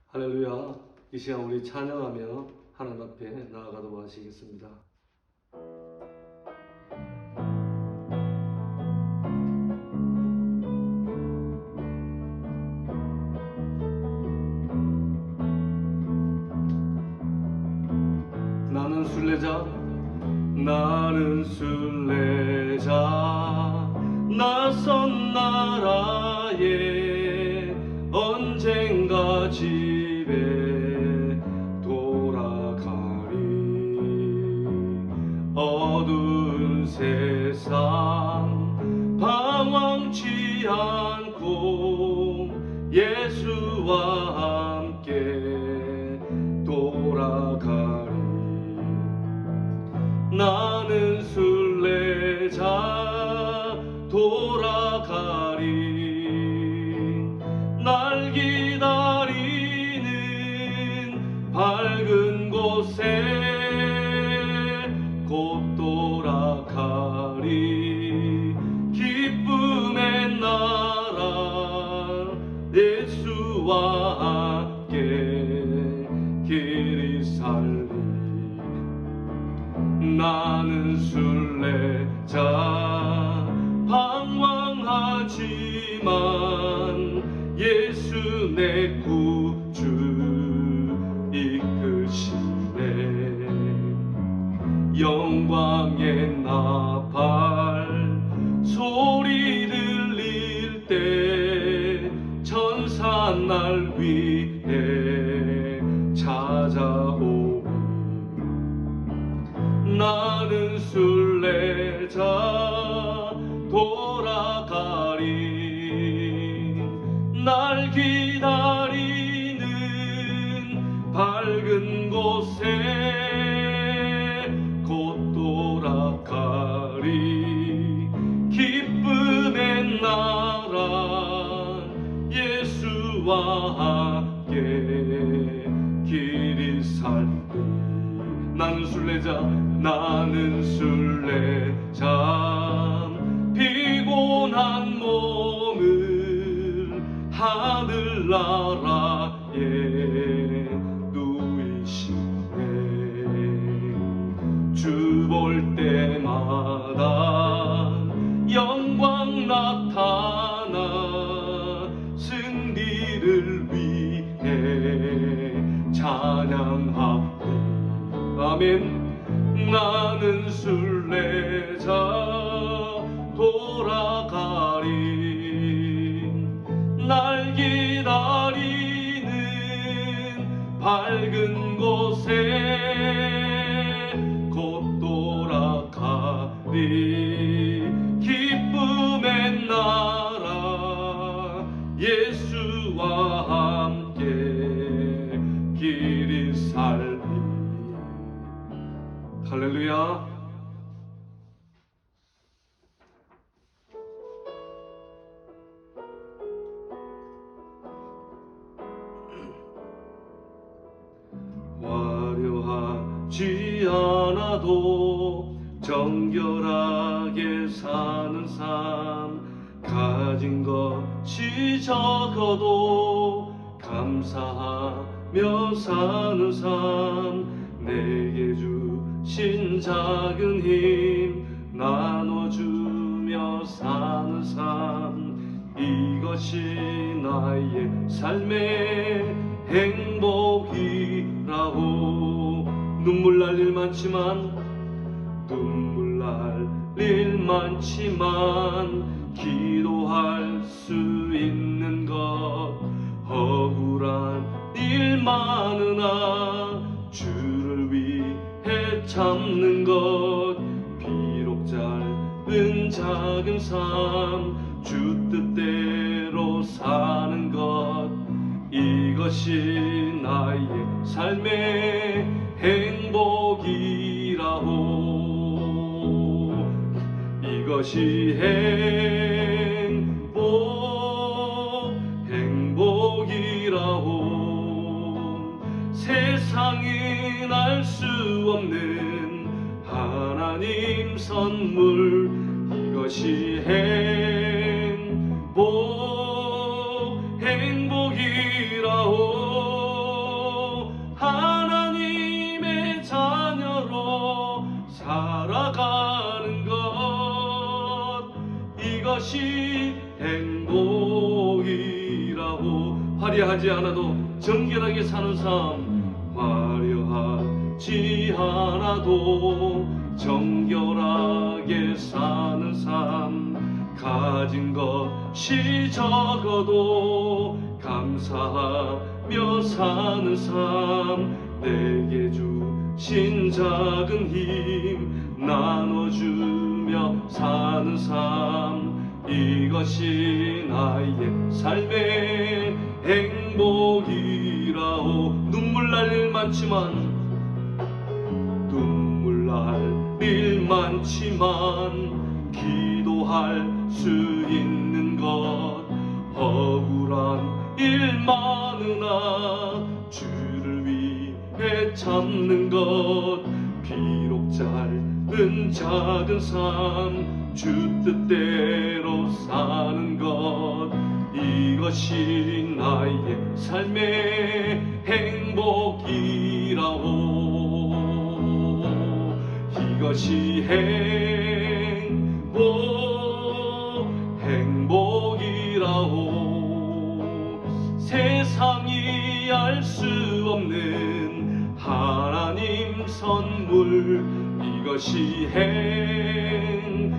할렐루야. 이 시간 우리 찬양하며 하나님 앞에 나아가도록 하시겠습니다. 나는 순례자 낯선 나라에 언젠가 집에 돌아가리. 어두운 세상 방황치 않고 예수와 함께 돌아가리. 나는 순례자 돌아가리. 날 기다리는 밝은 곳에 곧 돌아가리. 기쁨의 나라 예수와 함께 길이 살리. 나는 순례자 방황하지만 예수 내 구주 이끄시네. 영광의 나팔 소리 들릴 때 천사 날 위해 찾아오리. 나는 순례자 돌아가리. 날 기다리는 밝은 곳에 곧 돌아가리. 기쁨의 나라 예수와 함께 길이 살리. 나는 순례자 피곤한 몸을 하늘나라에 누이시네. 주 볼 때마다 영광 나타나 승리를 위해 찬양하리. 아멘. 나는 순례자 돌아가리. 날 기다리는 밝은 곳에 곧 돌아가리. 기쁨의 나라 예수와 함께 길이 살리. 할렐루야. 화려하지 않아도 정결하게 사는 삶, 가진 것이 적어도 감사하며 사는 삶, 내게 주신 작은 힘 나눠주며 사는 삶, 이것이 나의 삶의 행복이라고. 눈물 날 일 많지만 기도할 수 있는 것, 억울한 일 많으나 주를 위해 참는 것, 비록 짧은 작은 삶 주 뜻대로 사는 것, 이것이 나의 삶의 행복이라고. 이것이 행복이라고. 세상이 알 수 없는 하나님 선물, 이것이 행복이라고. 이것이 행복이라고. 화려하지 않아도 정결하게 사는 삶, 화려하지 않아도 정결하게 사는 삶, 가진 것이 적어도 감사하며 사는 삶, 내게 주신 작은 힘 나눠주며 사는 삶, 이것이 나의 삶의 행복이라오. 눈물 날 일 많지만, 눈물 날 일 많지만 기도할 수 있는 것, 억울한 일 많으나 주를 위해 참는 것, 비록 짧은 작은 삶 주 뜻대로 사는 것, 이것이 나의 삶의 행복이라오. 이것이 행복이라오. 세상이 알 수 없는 하나님 선물, 이것이 행복이라오.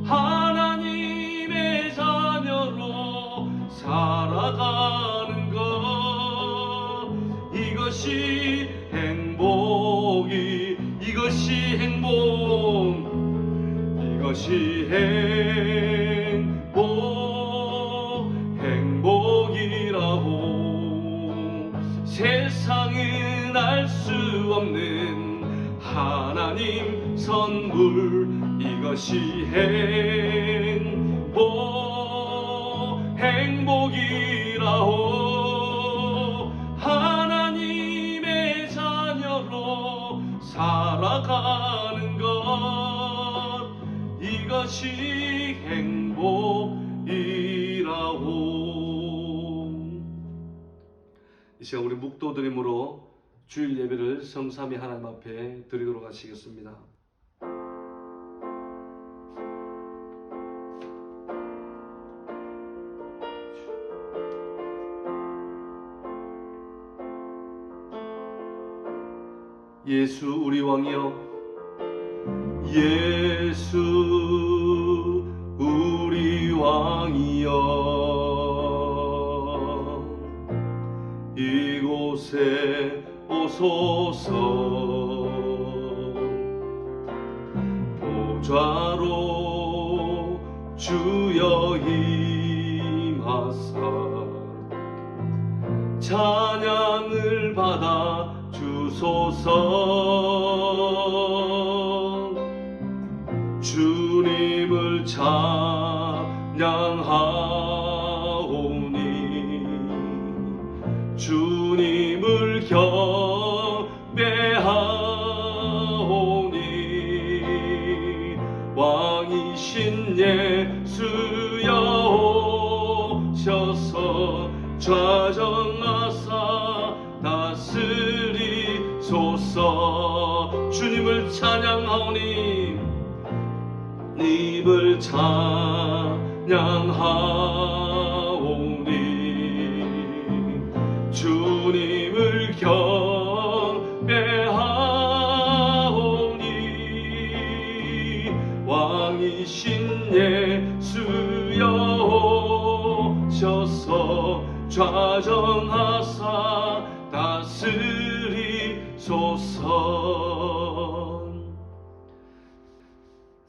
하나님의 자녀로 살아가는 것, 이것이 이것이 행복이라고. 세상은 알 수 없는 하나님 선물, 이것이 행복이라오. 하나님의 자녀로 살아가는 것, 이것이 행복이라오. 이 시간 우리 묵도드림으로 주일 예배를 성삼위 하나님 앞에 드리도록 하시겠습니다. 예수 우리 왕이여, 예수 우리 왕이여, 이곳에 오소서. 보좌로 주여 임하사 찬양을 받아 주소서. 주님을 찬양하오니, 주님을 경배하오니, 왕이신 예수여 오셔서 좌정하사 다스리소서. 주님을 찬양하오니, 님을 찬양하오니, 주님을 경배하오니, 왕이신 예수여 오셔서 좌정하사 다스리소서.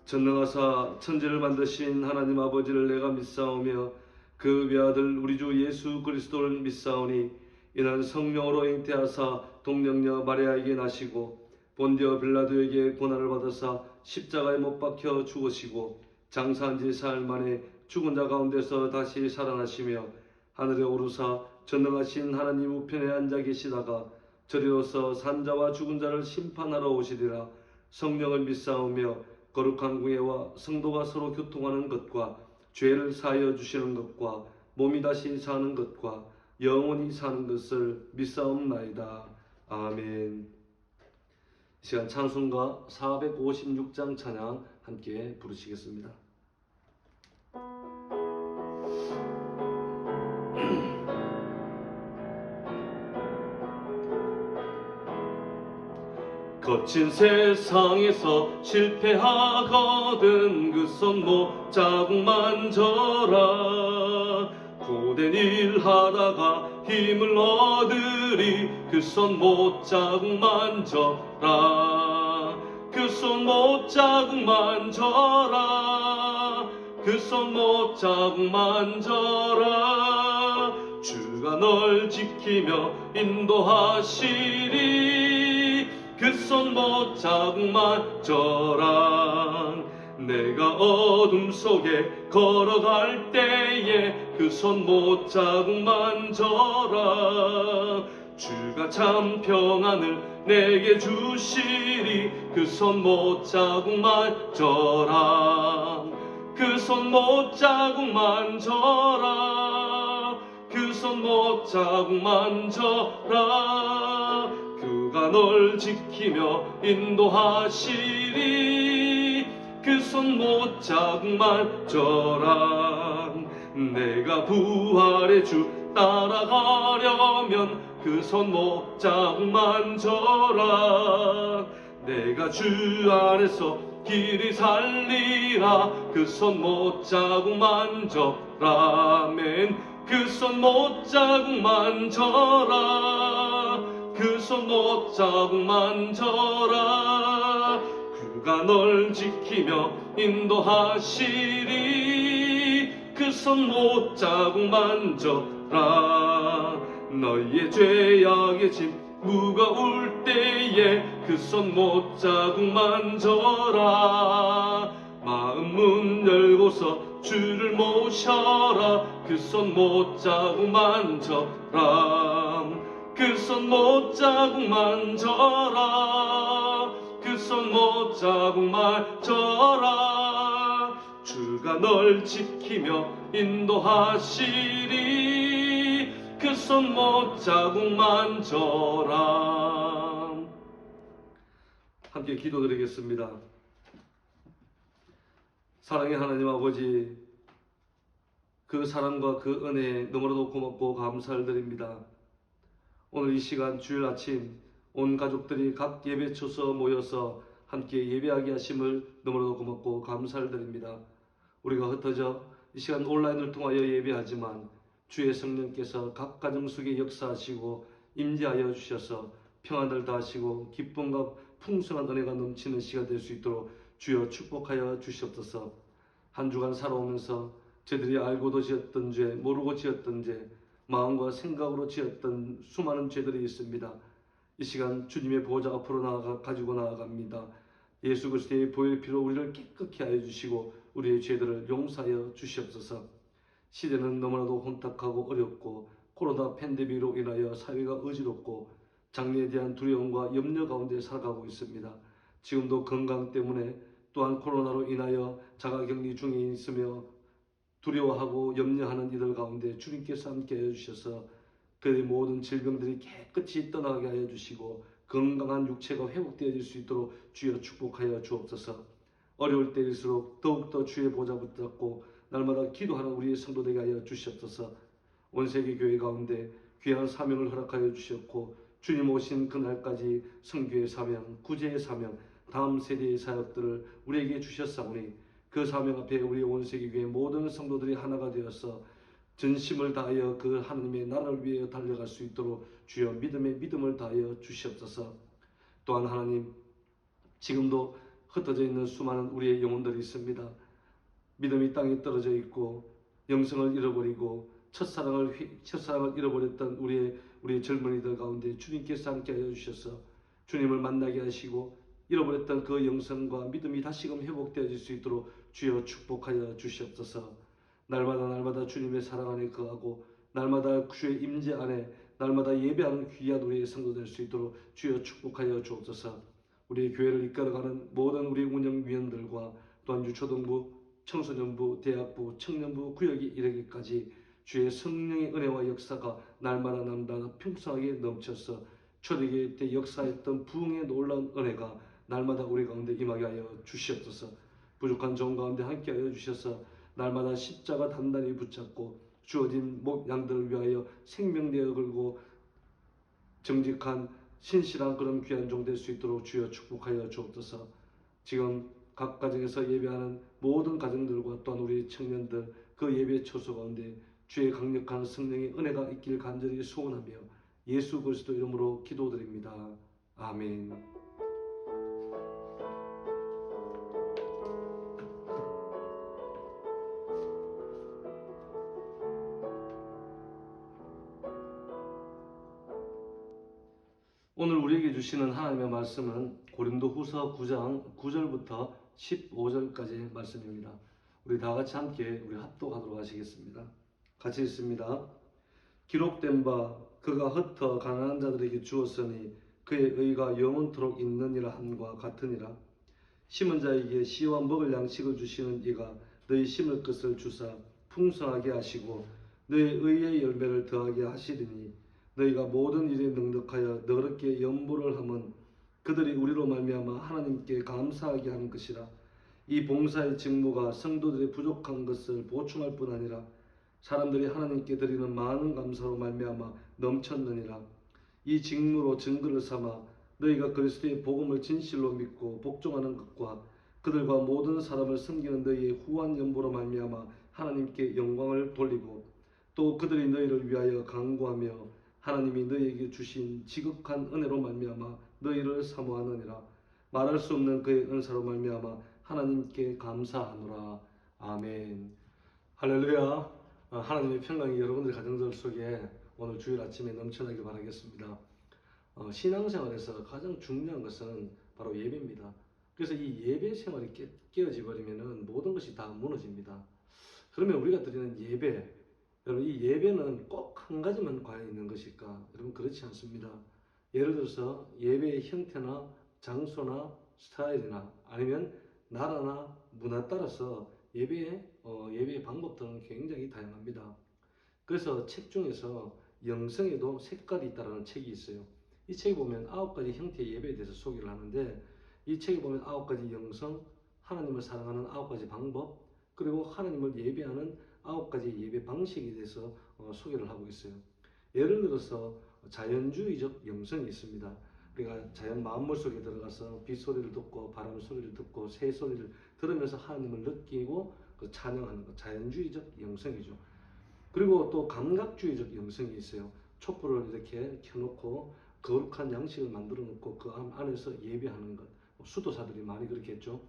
전능하사 천지를 만드신 하나님 아버지를 내가 믿사오며 그 외아들 우리 주 예수 그리스도를 믿사오니, 이는 성령으로 잉태하사 동정녀 마리아에게 나시고 본디오 빌라도에게 고난을 받으사 십자가에 못 박혀 죽으시고 장사한 지 사흘 만에 죽은 자 가운데서 다시 살아나시며 하늘에 오르사 전능하신 하나님 우편에 앉아 계시다가 저리로서 산자와 죽은 자를 심판하러 오시리라. 성령을 믿사오며 거룩한 공예와 성도가 서로 교통하는 것과 죄를 사하여 주시는 것과 몸이 다시 사는 것과 영원히 사는 것을 믿사옵나이다. 아멘. 이 시간 찬송가 456장 찬양 함께 부르시겠습니다. 거친 세상에서 실패하거든 그 손목 자국 만져라. 고된 일 하다가 힘을 얻으리 그 손목 자국 만져라. 그 손목 자국 만져라. 그 손목 자국 만져라. 주가 널 지키며 인도하시리. 그 손목 자국 만져라. 내가 어둠 속에 걸어갈 때에 그 손목 자국 만져라. 주가 참 평안을 내게 주시리. 그 손목 자국 만져라. 그 손목 자국 만져라. 그 손목 자국 만져라. 그가 널 지키며 인도하시리. 그 손목 자국 만져라. 내가 부활의 주 따라가려면 그 손목 자국 만져라. 내가 주 안에서 길이 살리라. 그 손목 자국 만져라. 아멘. 그 손목 자국 만져라. 그 손목 자국 만져라. 그가 널 지키며 인도하시리. 그 손목 자국 만져라. 너희의 죄악의 짐 무거울 때에 그 손목 자국 만져라. 마음 문 열고서 주를 모셔라. 그 손목 자국 만져라. 그 손목 자국 만져라. 그 손목 자국 만져라. 주가 널 지키며 인도하시리. 그 손목 자국 만져라. 함께 기도드리겠습니다. 사랑의 하나님 아버지, 그 사랑과 그 은혜에 너무나도 고맙고 감사를 드립니다. 오늘 이 시간 주일 아침 온 가족들이 각 예배처서 모여서 함께 예배하게 하심을 너무나도 고맙고 감사를 드립니다. 우리가 흩어져 이 시간 온라인을 통하여 예배하지만 주의 성령께서 각 가정 속에 역사하시고 임재하여 주셔서 평안을 다하시고 기쁨과 풍성한 은혜가 넘치는 시간 될 수 있도록 주여 축복하여 주시옵소서. 한 주간 살아오면서 저희들이 알고도 지었던 죄, 모르고 지었던 죄, 마음과 생각으로 지었던 수많은 죄들이 있습니다. 이 시간 주님의 보호자 앞으로 가지고 나아갑니다. 예수 그리스도의 보혈 피로 우리를 깨끗게 하여 주시고 우리의 죄들을 용서하여 주시옵소서. 시대는 너무나도 혼탁하고 어렵고 코로나 팬데믹으로 인하여 사회가 어지럽고 장래에 대한 두려움과 염려 가운데 살아가고 있습니다. 지금도 건강 때문에 또한 코로나로 인하여 자가격리 중에 있으며 두려워하고 염려하는 이들 가운데 주님께서 함께하여 주셔서 그의 모든 질병들이 깨끗이 떠나게 하여 주시고 건강한 육체가 회복되어질 수 있도록 주여 축복하여 주옵소서. 어려울 때일수록 더욱더 주의 보좌 붙잡고 날마다 기도하는 우리의 성도되게 하여 주시옵소서. 온 세계 교회 가운데 귀한 사명을 허락하여 주셨고 주님 오신 그날까지 선교의 사명, 구제의 사명, 다음 세대의 사역들을 우리에게 주셨사오니 그 사명 앞에 우리 온 세계 교회 모든 성도들이 하나가 되어서 전심을 다하여 그 하나님의 나라를 위해 달려갈 수 있도록 주여 믿음의 믿음을 다하여 주시옵소서. 또한 하나님, 지금도 흩어져 있는 수많은 우리의 영혼들이 있습니다. 믿음이 땅에 떨어져 있고 영성을 잃어버리고 첫사랑을 잃어버렸던 우리의 젊은이들 가운데 주님께서 함께하여 주셔서 주님을 만나게 하시고 잃어버렸던 그 영성과 믿음이 다시금 회복되어질 수 있도록 주여 축복하여 주시옵소서. 날마다 주님의 사랑 안에 거하고 날마다 주의 임재 안에 날마다 예배하는 귀한 우리의 성도 될 수 있도록 주여 축복하여 주옵소서. 우리의 교회를 이끌어가는 모든 우리 운영위원들과 또한 유초등부, 청소년부, 대학부, 청년부 구역이 이르기까지 주의 성령의 은혜와 역사가 날마다 평성하게 넘쳐서 초대교회 때 역사했던 부흥의 놀라운 은혜가 날마다 우리 가운데 임하게 하여 주시옵소서. 부족한 종 가운데 함께 하여 주셔서 날마다 십자가 단단히 붙잡고 주어진 목양들을 위하여 생명되어 걸고 정직한 신실한 그런 귀한 종 될 수 있도록 주여 축복하여 주옵소서. 지금 각 가정에서 예배하는 모든 가정들과 또한 우리 청년들 그 예배 처소 가운데 주의 강력한 성령의 은혜가 있길 간절히 소원하며 예수 그리스도 이름으로 기도드립니다. 아멘. 오늘 우리에게 주시는 하나님의 말씀은 고린도후서 9장 9절부터 15절까지의 말씀입니다. 우리 다 같이 함께 우리 합독하도록 하시겠습니다. 같이 읽습니다. 기록된 바 그가 흩어 가난한 자들에게 주었으니 그의 의가 영원토록 있느니라 함과 같으니라. 심은 자에게 씨와 먹을 양식을 주시는 이가 너희 심을 것을 주사 풍성하게 하시고 너희 의의 열매를 더하게 하시리니 너희가 모든 일에 넉넉하여 너그럽게 연보를 하면 그들이 우리로 말미암아 하나님께 감사하게 하는 것이라. 이 봉사의 직무가 성도들의 부족한 것을 보충할 뿐 아니라 사람들이 하나님께 드리는 많은 감사로 말미암아 넘쳤느니라. 이 직무로 증거를 삼아 너희가 그리스도의 복음을 진실로 믿고 복종하는 것과 그들과 모든 사람을 섬기는 너희의 후한 연보로 말미암아 하나님께 영광을 돌리고 또 그들이 너희를 위하여 간구하며 하나님이 너희에게 주신 지극한 은혜로 말미암아 너희를 사모하느니라. 말할 수 없는 그의 은사로 말미암아 하나님께 감사하노라. 아멘. 할렐루야. 하나님의 평강이 여러분들 가정들 속에 오늘 주일 아침에 넘쳐나길 바라겠습니다. 신앙생활에서 가장 중요한 것은 바로 예배입니다. 그래서 이 예배 생활이 깨어져 버리면 모든 것이 다 무너집니다. 그러면 우리가 드리는 예배, 여러분 이 예배는 꼭 한 가지만 과연 있는 것일까? 여러분 그렇지 않습니다. 예를 들어서 예배의 형태나 장소나 스타일이나 아니면 나라나 문화에 따라서 예배의 방법들은 굉장히 다양합니다. 그래서 책 중에서 영성에도 색깔이 있다는 책이 있어요. 이 책에 보면 9가지 형태의 예배에 대해서 소개를 하는데 이 책에 보면 9가지 영성, 하나님을 사랑하는 9가지 방법, 그리고 하나님을 예배하는 9가지 예배 방식에 대해서 소개를 하고 있어요. 예를 들어서 자연주의적 영성이 있습니다. 우리가 자연 만물 속에 들어가서 빗소리를 듣고 바람 소리를 듣고 새 소리를 들으면서 하나님을 느끼고 찬양하는 것, 자연주의적 영성이죠. 그리고 또 감각주의적 영성이 있어요. 촛불을 이렇게 켜놓고 거룩한 양식을 만들어 놓고 그 안에서 예배하는 것. 수도사들이 많이 그렇게 했죠.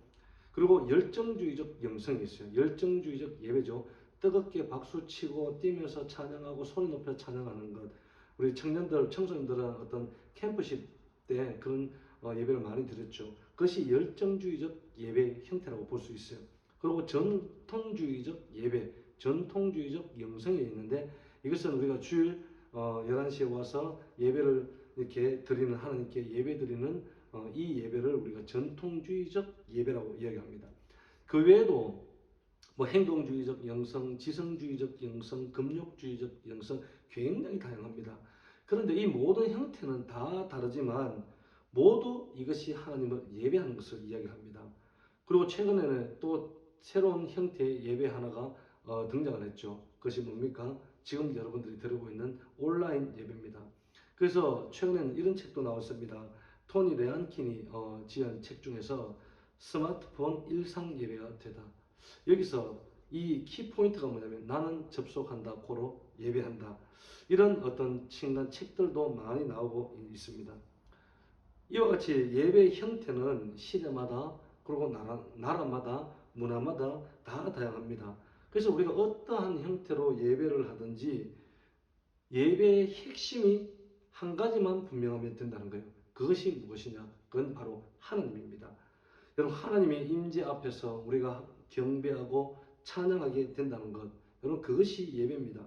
그리고 열정주의적 영성이 있어요. 열정주의적 예배죠. 뜨겁게 박수치고 뛰면서 찬양하고 소리 높여 찬양하는 것. 우리 청년들, 청소년들은 어떤 캠프십 때 그런 예배를 많이 드렸죠. 그것이 열정주의적 예배 형태라고 볼 수 있어요. 그리고 전통주의적 예배, 전통주의적 영성이 있는데 이것은 우리가 주일 11시에 와서 예배를 이렇게 드리는 하나님께 예배 드리는 이 예배를 우리가 전통주의적 예배라고 이야기합니다. 그 외에도 뭐 행동주의적 영성, 지성주의적 영성, 금욕주의적 영성 굉장히 다양합니다. 그런데 이 모든 형태는 다 다르지만 모두 이것이 하나님을 예배하는 것을 이야기합니다. 그리고 최근에는 또 새로운 형태의 예배 하나가 등장을 했죠. 그것이 뭡니까? 지금 여러분들이 들고 있는 온라인 예배입니다. 그래서 최근에는 이런 책도 나왔습니다. 토니 레안킨이 지은 책 중에서 스마트폰 일상 예배가 되다. 여기서 이 키포인트가 뭐냐면 나는 접속한다, 고로 예배한다. 이런 어떤 책들도 많이 나오고 있습니다. 이와 같이 예배의 형태는 시대마다 그리고 나라마다 문화마다 다 다양합니다. 그래서 우리가 어떠한 형태로 예배를 하든지 예배의 핵심이 한 가지만 분명하면 된다는 거예요. 그것이 무엇이냐? 그건 바로 하나님입니다. 여러분 하나님의 임재 앞에서 우리가 경배하고 찬양하게 된다는 것, 여러분 그것이 예배입니다.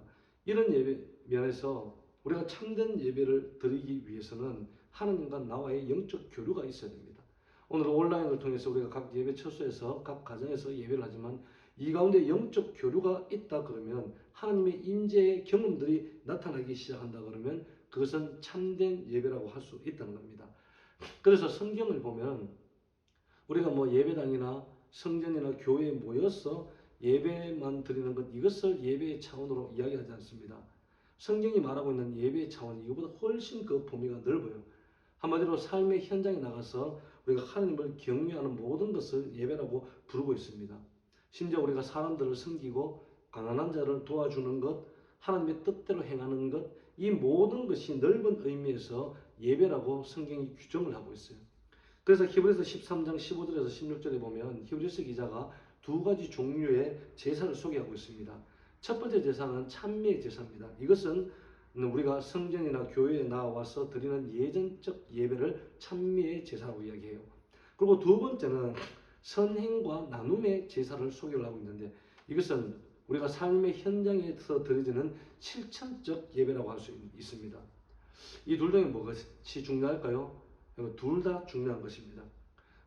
이런 예배 면에서 우리가 참된 예배를 드리기 위해서는 하나님과 나와의 영적 교류가 있어야 됩니다. 오늘 온라인을 통해서 우리가 각 예배 처소에서 각 가정에서 예배를 하지만 이 가운데 영적 교류가 있다 그러면 하나님의 임재의 경험들이 나타나기 시작한다 그러면 그것은 참된 예배라고 할 수 있다는 겁니다. 그래서 성경을 보면 우리가 뭐 예배당이나 성전이나 교회에 모여서 예배만 드리는 것, 이것을 예배의 차원으로 이야기하지 않습니다. 성경이 말하고 있는 예배의 차원, 이거보다 훨씬 그 범위가 넓어요. 한마디로 삶의 현장에 나가서 우리가 하나님을 경외하는 모든 것을 예배라고 부르고 있습니다. 심지어 우리가 사람들을 섬기고 가난한 자를 도와주는 것, 하나님의 뜻대로 행하는 것, 이 모든 것이 넓은 의미에서 예배라고 성경이 규정을 하고 있어요. 그래서 히브리서 13장 15절에서 16절에 보면 히브리서 기자가 두 가지 종류의 제사를 소개하고 있습니다. 첫 번째 제사는 찬미의 제사입니다. 이것은 우리가 성전이나 교회에 나와서 드리는 예전적 예배를 찬미의 제사라고 이야기해요. 그리고 두 번째는 선행과 나눔의 제사를 소개를 하고 있는데, 이것은 우리가 삶의 현장에서 드려지는 실천적 예배라고 할 수 있습니다. 이 둘 중에 무엇이 중요할까요? 둘 다 중요한 것입니다.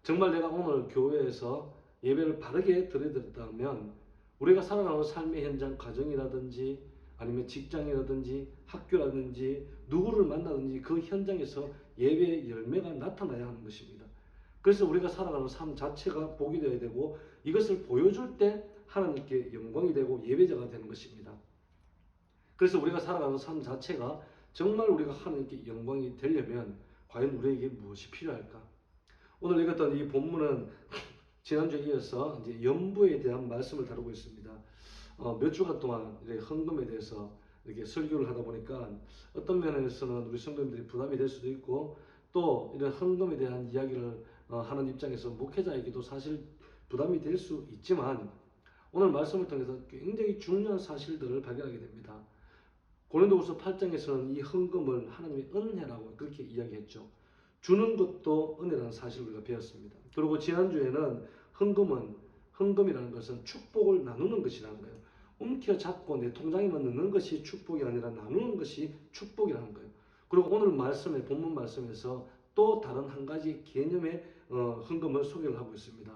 정말 내가 오늘 교회에서 예배를 바르게 드려드렸다면 우리가 살아가는 삶의 현장, 가정이라든지 아니면 직장이라든지 학교라든지 누구를 만나든지 그 현장에서 예배의 열매가 나타나야 하는 것입니다. 그래서 우리가 살아가는 삶 자체가 복이 되어야 되고, 이것을 보여줄 때 하나님께 영광이 되고 예배자가 되는 것입니다. 그래서 우리가 살아가는 삶 자체가 정말 우리가 하나님께 영광이 되려면 과연 우리에게 무엇이 필요할까? 오늘 읽었던 이 본문은 지난주에 이어서 이제 연부에 대한 말씀을 다루고 있습니다. 몇 주간 동안 헌금에 대해서 이렇게 설교를 하다 보니까 어떤 면에서는 우리 성도님들이 부담이 될 수도 있고, 또 이런 헌금에 대한 이야기를 하는 입장에서 목회자에게도 사실 부담이 될 수 있지만, 오늘 말씀을 통해서 굉장히 중요한 사실들을 발견하게 됩니다. 고린도후서 8장에서는 이 헌금을 하나님의 은혜라고 그렇게 이야기했죠. 주는 것도 은혜라는 사실을 우리가 배웠습니다. 그리고 지난주에는 헌금이라는 것은 축복을 나누는 것이라는 거예요. 움켜잡고 내 통장에만 넣는 것이 축복이 아니라 나누는 것이 축복이라는 거예요. 그리고 오늘 본문 말씀에서 또 다른 한 가지 개념의 헌금을 소개를 하고 있습니다.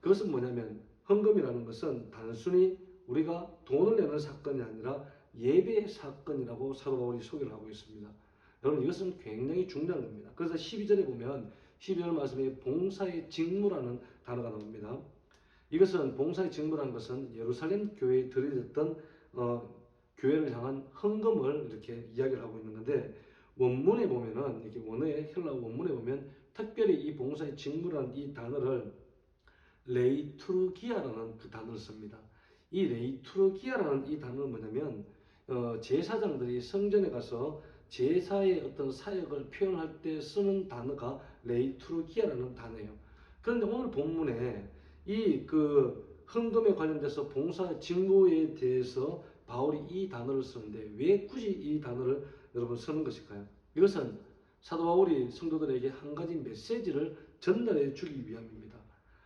그것은 뭐냐면, 헌금이라는 것은 단순히 우리가 돈을 내는 사건이 아니라 예배의 사건이라고 사도 바울이 소개를 하고 있습니다. 여러분, 이것은 굉장히 중요한 겁니다. 그래서 12절에 보면 12절 말씀에 봉사의 직무라는 단어가 나옵니다. 이것은 봉사의 직무라는 것은 예루살렘 교회에 드려졌던 교회를 향한 헌금을 이렇게 이야기를 하고 있는 건데, 원문에 보면은 이렇게 원어의 헬라어 원문에 보면 특별히 이 봉사의 직무라는 이 단어를 레이투르기아라는 그 단어를 씁니다. 이 레이투르기아라는 이 단어는 뭐냐면 제사장들이 성전에 가서 제사의 어떤 사역을 표현할 때 쓰는 단어가 레이투르기아라는 단어예요. 그런데 오늘 본문에 이 헌금에 관련돼서 봉사 직무에 대해서 바울이 이 단어를 쓰는데 왜 굳이 이 단어를 여러분 쓰는 것일까요? 이것은 사도 바울이 성도들에게 한 가지 메시지를 전달해 주기 위함입니다.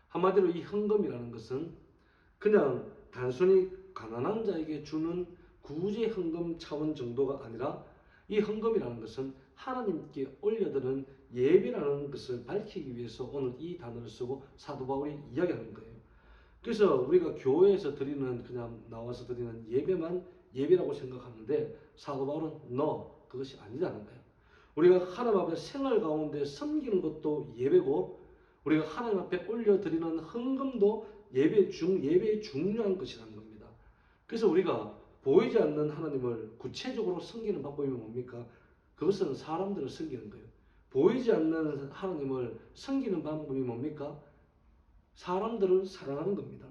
한마디로 이 헌금이라는 것은 그냥 단순히 가난한 자에게 주는 구제 헌금 차원 정도가 아니라, 이 헌금이라는 것은 하나님께 올려드리는 예배라는 것을 밝히기 위해서 오늘 이 단어를 쓰고 사도 바울이 이야기하는 거예요. 그래서 우리가 교회에서 드리는, 그냥 나와서 드리는 예배만 예배라고 생각하는데, 사도 바울은 그것이 아니라는 거예요. 우리가 하나님 앞에 생활 가운데 섬기는 것도 예배고, 우리가 하나님 앞에 올려드리는 헌금도 예배의 중요한 것이라는 겁니다. 그래서 우리가 보이지 않는 하나님을 구체적으로 섬기는 방법이 뭡니까? 그것은 사람들을 섬기는 거예요. 보이지 않는 하나님을 섬기는 방법이 뭡니까? 사람들을 사랑하는 겁니다.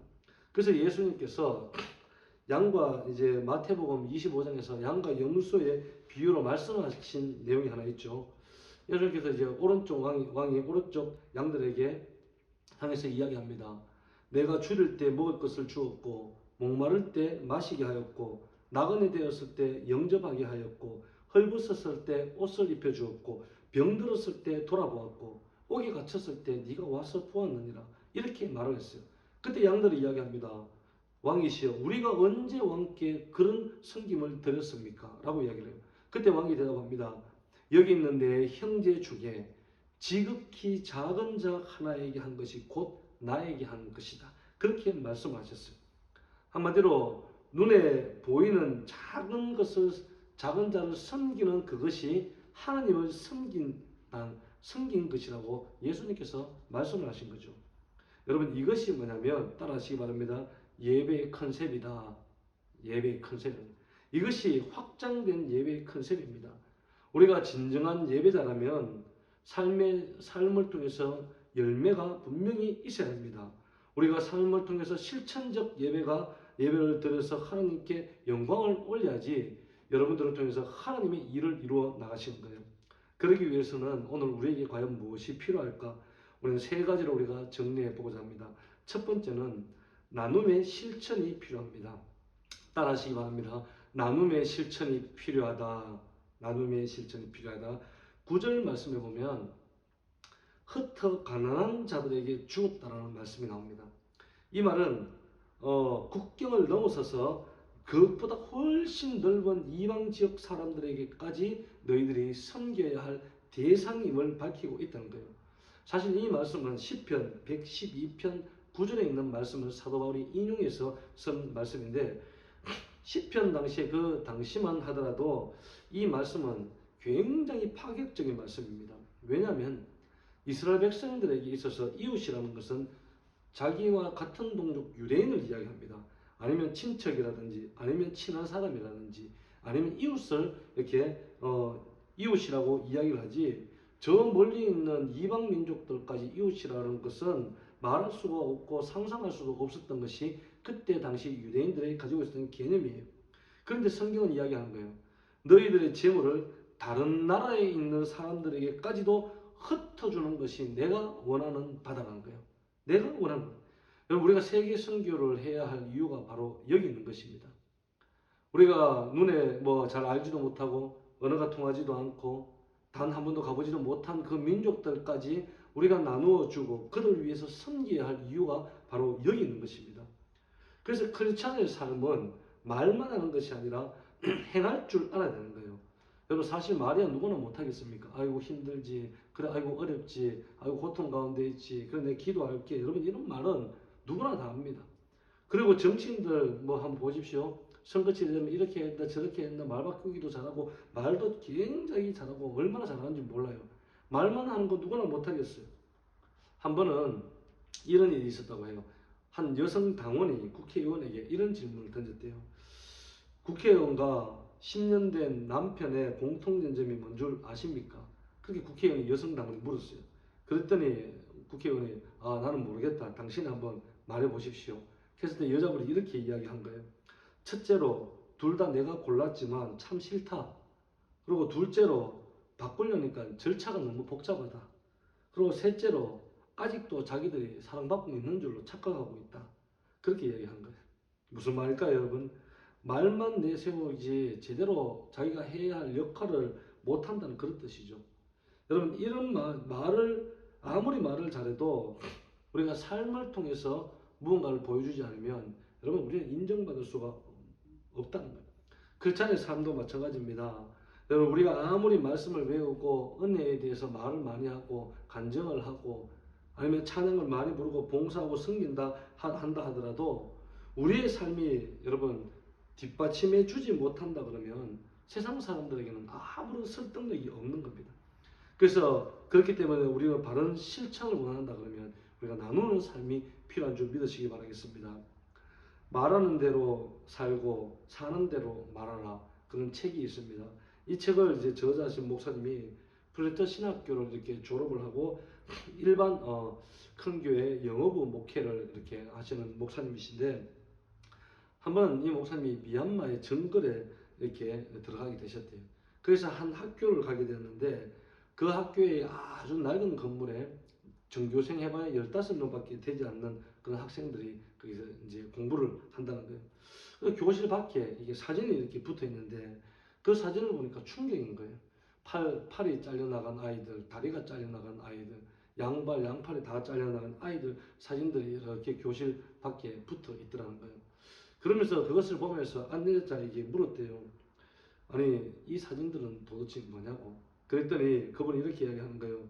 그래서 예수님께서 양과 이제 마태복음 25장에서 양과 염소의 비유로 말씀하신 내용이 하나 있죠. 예수님께서 이제 오른쪽 왕이 오른쪽 양들에게 향해서 이야기합니다. 내가 줄일 때 먹을 것을 주었고, 목마를 때 마시게 하였고, 나그네 되었을 때 영접하게 하였고, 헐벗었을 때 옷을 입혀 주었고, 병들었을 때 돌아보았고, 옥에 갇혔을 때 네가 와서 보았느니라. 이렇게 말을 했어요. 그때 양들이 이야기합니다. 왕이시여, 우리가 언제 왕께 그런 섬김을 드렸습니까? 라고 이야기를 해요. 그때 왕이 대답합니다. 여기 있는 내 형제 중에 지극히 작은 자 하나에게 한 것이 곧 나에게 한 것이다. 그렇게 말씀하셨어요. 한마디로 눈에 보이는 작은 것을 작은 자를 섬기는 그것이 하나님을 섬긴 것이라고 예수님께서 말씀을 하신 거죠. 여러분, 이것이 뭐냐면 따라하시기 바랍니다. 예배의 컨셉이다. 예배의 컨셉은 이것이 확장된 예배의 컨셉입니다. 우리가 진정한 예배자라면 삶을 통해서 열매가 분명히 있어야 합니다. 우리가 삶을 통해서 실천적 예배를 드려서 하나님께 영광을 올려야지 여러분들을 통해서 하나님의 일을 이루어 나가시는 거예요. 그러기 위해서는 오늘 우리에게 과연 무엇이 필요할까? 우리는 세 가지로 우리가 정리해 보고자 합니다. 첫 번째는 나눔의 실천이 필요합니다. 따라하시기 바랍니다. 나눔의 실천이 필요하다. 나눔의 실천이 필요하다. 9절 말씀에 보면 흩어 가난한 자들에게 주었다라는 말씀이 나옵니다. 이 말은 국경을 넘어서서 그것보다 훨씬 넓은 이방 지역 사람들에게까지 너희들이 섬겨야 할 대상임을 밝히고 있다는 거예요. 사실 이 말씀은 시편 112편 9절에 있는 말씀을 사도 바울이 인용해서 쓴 말씀인데 시편 당시에 그 당시만 하더라도 이 말씀은 굉장히 파격적인 말씀입니다. 왜냐하면 이스라엘 백성들에게 있어서 이웃이라는 것은 자기와 같은 동족 유대인을 이야기합니다. 아니면 친척이라든지 아니면 친한 사람이라든지 아니면 이웃을 이렇게 이웃이라고 이야기를 하지 저 멀리 있는 이방 민족들까지 이웃이라는 것은 말할 수가 없고 상상할 수도 없었던 것이 그때 당시 유대인들이 가지고 있었던 개념이에요. 그런데 성경은 이야기하는 거예요. 너희들의 재물을 다른 나라에 있는 사람들에게까지도 흩어주는 것이 내가 원하는 바다라는 거예요. 내가 원하는 것. 여러분, 우리가 세계 선교를 해야 할 이유가 바로 여기 있는 것입니다. 우리가 눈에 잘 알지도 못하고 언어가 통하지도 않고 단 한 번도 가보지도 못한 그 민족들까지 우리가 나누어 주고 그들을 위해서 섬겨야 할 이유가 바로 여기 있는 것입니다. 그래서 크리스찬의 삶은 말만 하는 것이 아니라 행할 줄 알아야 되는 거예요. 여러분, 사실 말이야 누구나 못하겠습니까? 아이고 힘들지, 그래 아이고 어렵지, 아이고 고통 가운데 있지, 그래 내 기도할게. 여러분, 이런 말은 누구나 다 합니다. 그리고 정치인들 한번 보십시오. 선거철이 되면 이렇게 했다 저렇게 했다 말 바꾸기도 잘하고 말도 굉장히 잘하고 얼마나 잘하는지 몰라요. 말만 하는 거 누구나 못하겠어요. 한 번은 이런 일이 있었다고 해요. 한 여성 당원이 국회의원에게 이런 질문을 던졌대요. 국회의원과 10년 된 남편의 공통점이 뭔 줄 아십니까? 그렇게 국회의원이 여성 당원이 물었어요. 그랬더니 국회의원이 나는 모르겠다. 당신이 한번 말해보십시오. 그랬을 때 여자분이 이렇게 이야기한 거예요. 첫째로 둘 다 내가 골랐지만 참 싫다. 그리고 둘째로 바꾸려니까 절차가 너무 복잡하다. 그리고 셋째로 아직도 자기들이 사랑받고 있는 줄로 착각하고 있다. 그렇게 이야기한 거예요. 무슨 말일까요, 여러분? 말만 내세우지 제대로 자기가 해야 할 역할을 못한다는 그런 뜻이죠. 여러분, 이런 말을 아무리 말을 잘해도 우리가 삶을 통해서 무언가를 보여주지 않으면 여러분 우리는 인정받을 수가 없다는 거예요. 크리스찬의 삶도 마찬가지입니다. 여러분, 우리가 아무리 말씀을 외우고 은혜에 대해서 말을 많이 하고 간증을 하고 아니면 찬양을 많이 부르고 봉사하고 섬긴다 한다 하더라도 우리의 삶이 여러분 뒷받침해 주지 못한다 그러면 세상 사람들에게는 아무런 설득력이 없는 겁니다. 그래서 그렇기 때문에 우리가 바른 실천을 원한다 그러면 우리가 나누는 삶이 필요한 줄 믿으시기 바라겠습니다. 말하는 대로 살고 사는 대로 말하라, 그런 책이 있습니다. 이 책을 이제 저자신 목사님이 플래터 신학교를 이렇게 졸업을 하고 일반 큰 교회 영어부 목회를 이렇게 하시는 목사님이신데 한번 이 목사님이 미얀마의 정글에 이렇게 들어가게 되셨대요. 그래서 한 학교를 가게 되었는데 그 학교에 아주 낡은 건물에 전교생 해봐야 15명밖에 되지 않는 그런 학생들이 거기서 이제 공부를 한다는 거예요. 그 교실 밖에 이게 사진이 이렇게 붙어 있는데 그 사진을 보니까 충격인 거예요. 팔이 잘려나간 아이들, 다리가 잘려나간 아이들, 양팔이 다 잘려나간 아이들 사진들이 이렇게 교실 밖에 붙어 있더라는 거예요. 그러면서 그것을 보면서 안내자에게 물었대요. 아니, 이 사진들은 도대체 뭐냐고. 그랬더니 그분이 이렇게 이야기하는 거예요.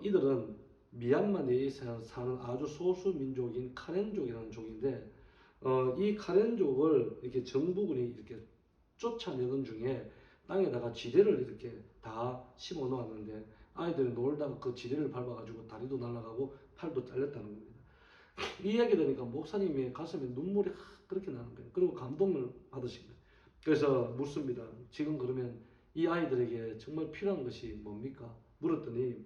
이들은 미얀마 내에 사는 아주 소수 민족인 카렌족이라는 족인데 이 카렌족을 이렇게 정부군이 이렇게 쫓아내던 중에 땅에다가 지대를 이렇게 다 심어 놓았는데 아이들이 놀다가 그 지대를 밟아가지고 다리도 날아가고 팔도 잘렸다는 겁니다. 이 이야기 들으니까 목사님의 가슴에 눈물이 그렇게 나는 거예요. 그리고 감동을 받으신 거예요. 그래서 묻습니다. 지금 그러면 이 아이들에게 정말 필요한 것이 뭡니까? 물었더니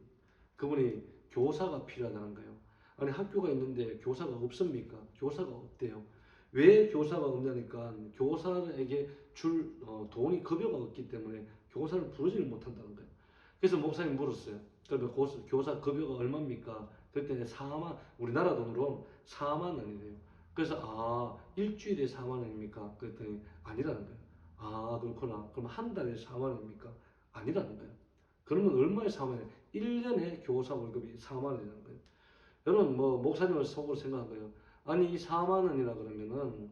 그분이 교사가 필요하다는 거예요. 아니 학교가 있는데 교사가 없습니까? 교사가 없대요. 왜 교사가 없냐니까 교사에게 줄 돈이 급여가 없기 때문에 교사를 부르지를 못한다는 거예요. 그래서 목사님 물었어요. 그러면 교사 급여가 얼마입니까? 그랬더니 4만, 우리나라 돈으로 4만 원이래요. 그래서 일주일에 4만 원입니까? 그랬더니 아니라는 거예요. 그렇구나. 그럼 한 달에 4만 원입니까? 아니라는 거예요. 그러면 얼마에 4만 원? 1년에 교사 월급이 4만 원이라는 거예요. 여러분 목사님을 속으로 생각한 거예요. 아니 이 4만 원이라 그러면은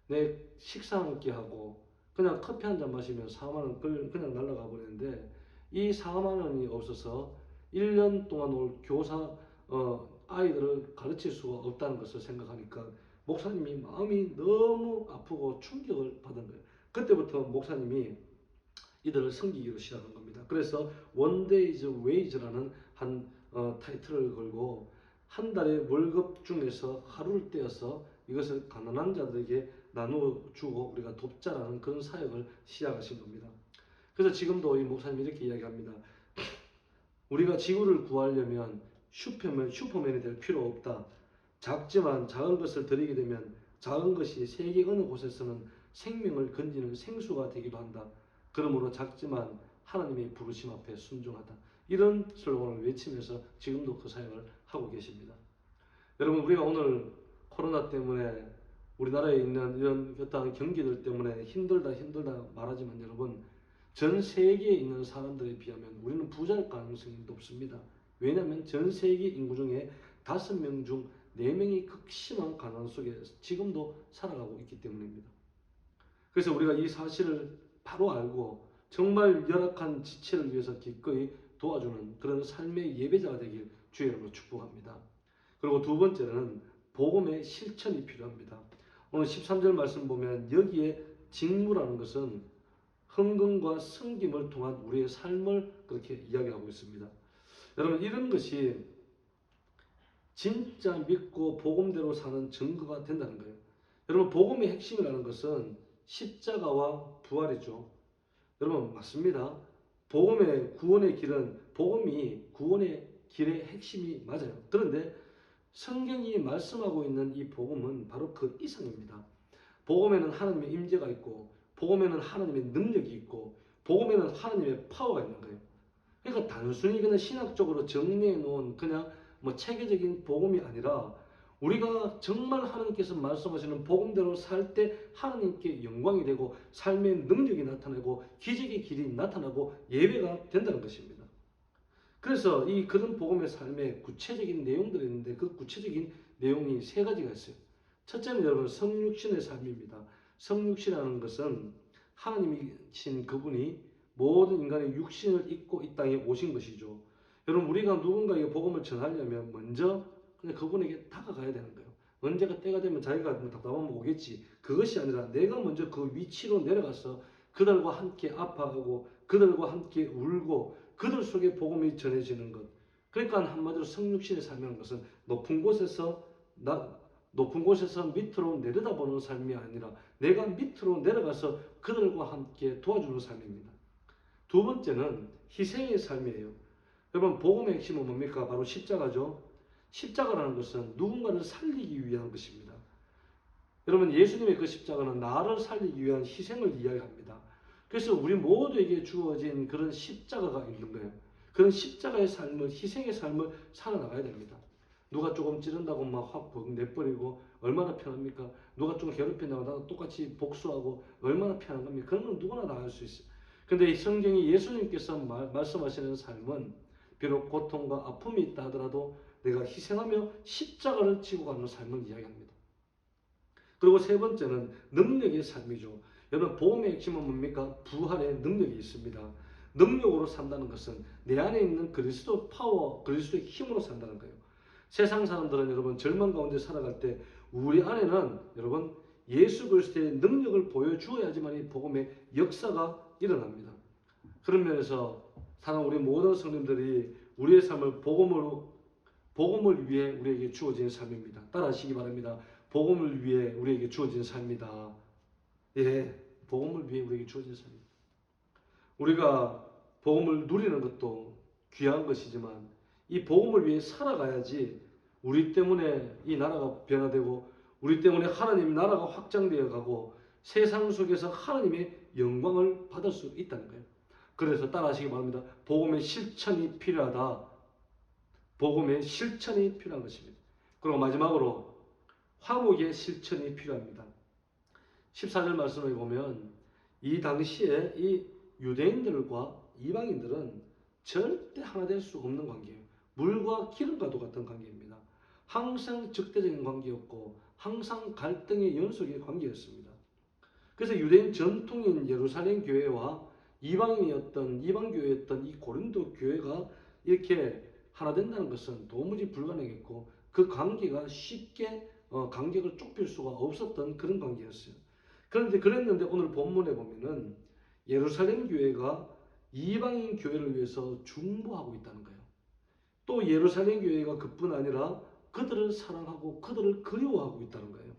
내 식사 한 끼 하고 그냥 커피 한 잔 마시면 4만 원 그냥 날아가 버리는데 이 4만 원이 없어서 1년 동안 올 교사 아이들을 가르칠 수가 없다는 것을 생각하니까 목사님이 마음이 너무 아프고 충격을 받은 거예요. 그때부터 목사님이 이들을 섬기기로 시작한 겁니다. 그래서 원데이즈 웨이즈라는 한 타이틀을 걸고 한 달의 월급 중에서 하루를 떼어서 이것을 가난한 자들에게 나누어 주고 우리가 돕자라는 그런 사역을 시작하신 겁니다. 그래서 지금도 이 목사님이 이렇게 이야기합니다. 우리가 지구를 구하려면 슈퍼맨이 될 필요 없다. 작지만 작은 것을 드리게 되면 작은 것이 세계 어느 곳에서는 생명을 건지는 생수가 되기도 한다. 그러므로 작지만 하나님의 부르심 앞에 순종하다. 이런 슬로건을 외치면서 지금도 그 사역을 하고 계십니다. 여러분 우리가 오늘 코로나 때문에 우리나라에 있는 이런 어떤 경기들 때문에 힘들다 말하지만 여러분 전 세계에 있는 사람들에 비하면 우리는 부자일 가능성이 높습니다. 왜냐하면 전 세계 인구 중에 5명 중 4명이 극심한 가난 속에 지금도 살아가고 있기 때문입니다. 그래서 우리가 이 사실을 바로 알고 정말 열악한 지체를 위해서 기꺼이 도와주는 그런 삶의 예배자가 되길 주의 이름으로 축복합니다. 그리고 두 번째는 복음의 실천이 필요합니다. 오늘 13절 말씀 보면 여기에 직무라는 것은 헌금과 섬김을 통한 우리의 삶을 그렇게 이야기하고 있습니다. 여러분 이런 것이 진짜 믿고 복음대로 사는 증거가 된다는 거예요. 여러분 복음의 핵심이라는 것은 십자가와 부활이죠. 여러분 맞습니다. 복음의 구원의 길은 복음이 구원의 길의 핵심이 맞아요. 그런데 성경이 말씀하고 있는 이 복음은 바로 그 이상입니다. 복음에는 하나님의 임재가 있고 복음에는 하나님의 능력이 있고 복음에는 하나님의 파워가 있는 거예요. 그러니까 단순히 그냥 신학적으로 정리해 놓은 그냥 체계적인 복음이 아니라 우리가 정말 하나님께서 말씀하시는 복음대로 살 때 하나님께 영광이 되고 삶의 능력이 나타나고 기적의 길이 나타나고 예배가 된다는 것입니다. 그래서 이 그런 복음의 삶에 구체적인 내용들이 있는데 그 구체적인 내용이 3가지가 있어요. 첫째는 여러분 성육신의 삶입니다. 성육신이라는 것은 하나님이신 그분이 모든 인간의 육신을 입고 이 땅에 오신 것이죠. 여러분 우리가 누군가에게 복음을 전하려면 먼저 그냥 그분에게 다가가야 되는 거예요. 언제가 때가 되면 자기가 답답하면 오겠지. 그것이 아니라 내가 먼저 그 위치로 내려가서 그들과 함께 아파하고 그들과 함께 울고 그들 속에 복음이 전해지는 것. 그러니까 한마디로 성육신의 삶이라는 것은 높은 곳에서 밑으로 내려다보는 삶이 아니라 내가 밑으로 내려가서 그들과 함께 도와주는 삶입니다. 두 번째는 희생의 삶이에요. 여러분 복음의 핵심은 뭡니까? 바로 십자가죠. 십자가라는 것은 누군가를 살리기 위한 것입니다. 여러분 예수님의 그 십자가는 나를 살리기 위한 희생을 이야기합니다. 그래서 우리 모두에게 주어진 그런 십자가가 있는 거예요. 그런 십자가의 삶을 희생의 삶을 살아나가야 됩니다. 누가 조금 찌른다고 막 확 내버리고 얼마나 편합니까? 누가 좀 괴롭힌다고 나도 똑같이 복수하고 얼마나 편한 겁니까? 그런 건 누구나 다 할 수 있어요. 근데 이 성경이 예수님께서 말씀하시는 삶은 비록 고통과 아픔이 있다 하더라도 내가 희생하며 십자가를 지고 가는 삶을 이야기합니다. 그리고 세 번째는 능력의 삶이죠. 여러분 복음의 핵심은 뭡니까? 부활의 능력이 있습니다. 능력으로 산다는 것은 내 안에 있는 그리스도 파워, 그리스도의 힘으로 산다는 거예요. 세상 사람들은 여러분 절망 가운데 살아갈 때 우리 안에는 여러분 예수 그리스도의 능력을 보여주어야지만 이 복음의 역사가 일어납니다. 그런 면에서 사랑 우리 모든 성도님들이 우리의 삶을 복음을 위해 우리에게 주어진 삶입니다. 따라하시기 바랍니다. 복음을 위해 우리에게 주어진 삶이다. 예, 복음을 위해 우리에게 주어진 삶입니다. 우리가 복음을 누리는 것도 귀한 것이지만 이 복음을 위해 살아가야지 우리 때문에 이 나라가 변화되고 우리 때문에 하나님 나라가 확장되어 가고 세상 속에서 하나님의 영광을 받을 수 있다는 거예요. 그래서 따라하시기 바랍니다. 복음의 실천이 필요하다. 복음의 실천이 필요한 것입니다. 그리고 마지막으로 화목의 실천이 필요합니다. 14절 말씀을 보면 이 당시에 이 유대인들과 이방인들은 절대 하나 될 수 없는 관계예요. 물과 기름과도 같은 관계입니다. 항상 적대적인 관계였고 항상 갈등의 연속의 관계였습니다. 그래서 유대인 전통인 예루살렘 교회와 이방 교회였던 이 고린도 교회가 이렇게 하나 된다는 것은 도무지 불가능했고 그 관계가 쉽게 간격을 좁힐 수가 없었던 그런 관계였어요. 그랬는데 오늘 본문에 보면은 예루살렘 교회가 이방인 교회를 위해서 중보하고 있다는 거예요. 또 예루살렘 교회가 그뿐 아니라 그들을 사랑하고 그들을 그리워하고 있다는 거예요.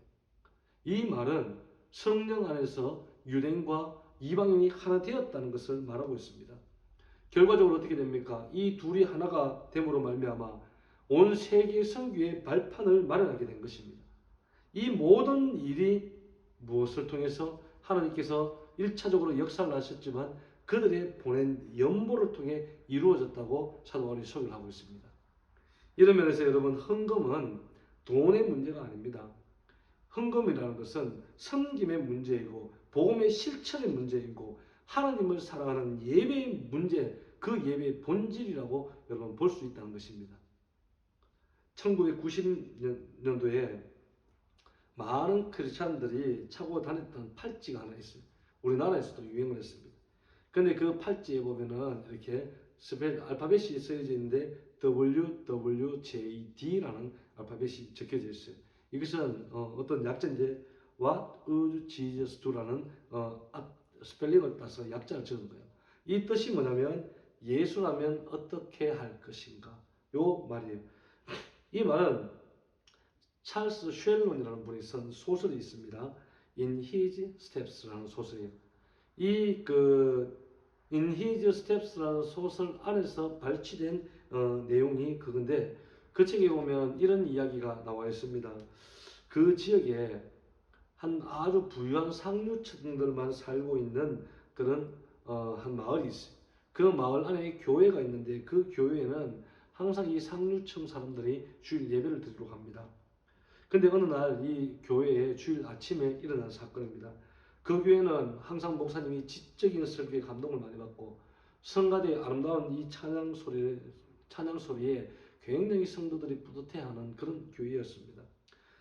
이 말은 성령 안에서 유대인과 이방인이 하나 되었다는 것을 말하고 있습니다. 결과적으로 어떻게 됩니까? 이 둘이 하나가 됨으로 말미암아 온 세계 선교의 발판을 마련하게 된 것입니다. 이 모든 일이 무엇을 통해서 하나님께서 1차적으로 역사를 하셨지만 그들의 보낸 연보를 통해 이루어졌다고 사도 바울이 소개를 하고 있습니다. 이런 면에서 여러분, 헌금은 돈의 문제가 아닙니다. 헌금이라는 것은 섬김의 문제이고 복음의 실천의 문제이고 하나님을 사랑하는 예배의 문제, 그 예배의 본질이라고 여러분 볼 수 있다는 것입니다. 1990년도에 많은 크리스찬들이 차고 다녔던 팔찌가 하나 있어요. 우리나라에서도 유행을 했습니다. 근데 그 팔찌에 보면은 이렇게 알파벳이 써져 있는데 WWJD라는 알파벳이 적혀져 있어요. 이것은 어떤 약자인데 What would Jesus do라는 스펠링을 따서 약자를 적은 거예요. 이 뜻이 뭐냐면 예수라면 어떻게 할 것인가, 요 말이에요. 이 말은 찰스 쉘론이라는 분이 쓴 소설이 있습니다. In His Steps라는 소설이에요. 이 In His Steps라는 소설 안에서 발췌된 내용이 그건데, 그 책에 보면 이런 이야기가 나와 있습니다. 그 지역에 한 아주 부유한 상류층들만 살고 있는 그런 한 마을이 있어요. 그 마을 안에 교회가 있는데 그 교회에는 항상 이 상류층 사람들이 주일 예배를 드리러 갑니다. 근데 어느 날 이 교회에 주일 아침에 일어난 사건입니다. 그 교회는 항상 목사님이 지적인 설교에 감동을 많이 받고 성가대의 아름다운 이 찬양 소리에 굉장히 성도들이 뿌듯해하는 그런 교회였습니다.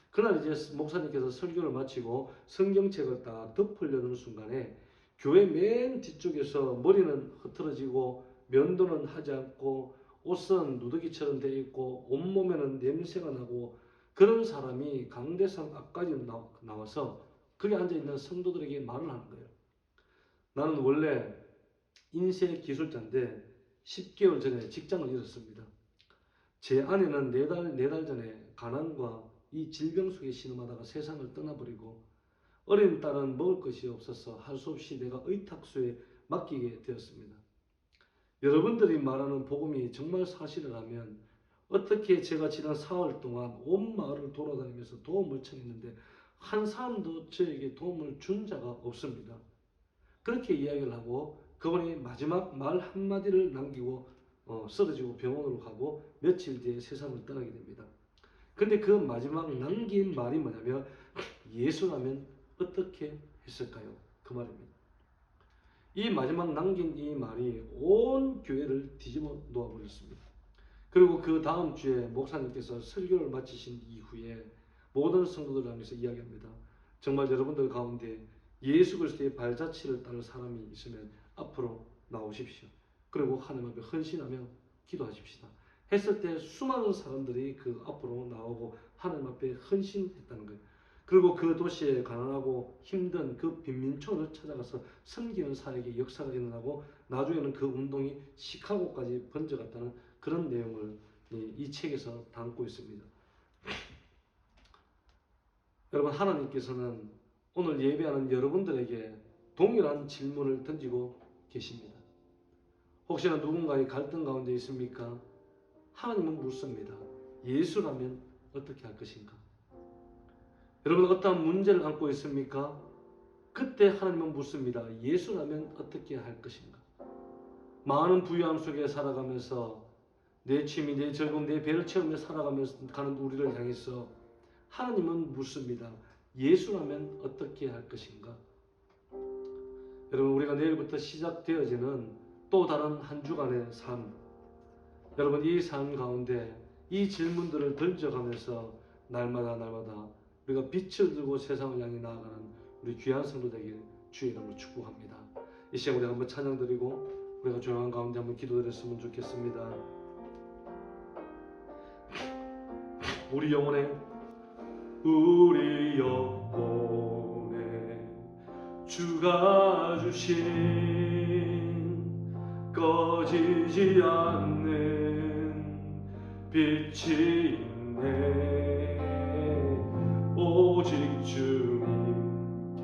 그날 이제 목사님께서 설교를 마치고 성경책을 딱 덮으려는 순간에 교회 맨 뒤쪽에서 머리는 흐트러지고 면도는 하지 않고 옷은 누더기처럼 되어 있고 온몸에는 냄새가 나고 그런 사람이 강대상 앞까지 나와서 거기 앉아있는 성도들에게 말을 하는 거예요. 나는 원래 인쇄 기술자인데 10개월 전에 직장을 잃었습니다. 제 아내는 4달 전에 가난과 이 질병 속에 신음하다가 세상을 떠나버리고 어린 딸은 먹을 것이 없어서 할 수 없이 내가 의탁소에 맡기게 되었습니다. 여러분들이 말하는 복음이 정말 사실이라면 어떻게 제가 지난 4월 동안 온 마을을 돌아다니면서 도움을 청했는데 한 사람도 저에게 도움을 준 자가 없습니다. 그렇게 이야기를 하고 그분이 마지막 말 한마디를 남기고 쓰러지고 병원으로 가고 며칠 뒤에 세상을 떠나게 됩니다. 근데 그 마지막 남긴 말이 뭐냐면 예수라면 어떻게 했을까요? 그 말입니다. 이 마지막 남긴 이 말이 온 교회를 뒤집어 놓아버렸습니다. 그리고 그 다음 주에 목사님께서 설교를 마치신 이후에 모든 성도들을 향해서 이야기합니다. 정말 여러분들 가운데 예수 그리스도의 발자취를 따를 사람이 있으면 앞으로 나오십시오. 그리고 하나님 앞에 헌신하며 기도하십시다. 했을 때 수많은 사람들이 그 앞으로 나오고 하나님 앞에 헌신했다는 거예요. 그리고 그 도시에 가난하고 힘든 그 빈민촌을 찾아가서 섬기는 사역의 역사가 일어나고 나중에는 그 운동이 시카고까지 번져갔다는 그런 내용을 이 책에서 담고 있습니다. 여러분, 하나님께서는 오늘 예배하는 여러분들에게 동일한 질문을 던지고 계십니다. 혹시나 누군가의 갈등 가운데 있습니까? 하나님은 묻습니다. 예수라면 어떻게 할 것인가? 여러분, 어떠한 문제를 안고 있습니까? 그때 하나님은 묻습니다. 예수라면 어떻게 할 것인가? 많은 부유함 속에 살아가면서 내 취미, 내 즐거움, 내 배를 채우며 살아가면서 가는 우리를 향해서 하나님은 묻습니다. 예수라면 어떻게 할 것인가? 여러분, 우리가 내일부터 시작되어지는 또 다른 한 주간의 삶, 여러분, 이 삶 가운데 이 질문들을 던져가면서 날마다 우리가 빛을 들고 세상을 향해 나아가는 우리 귀한 성도 되길 주의 이름으로 축복합니다. 이 시간 우리 한번 찬양 드리고 우리가 조용한 가운데 한번 기도드렸으면 좋겠습니다. 우리 영혼에 주가 주신 꺼지지 않는 빛이 있네. 오직 주님께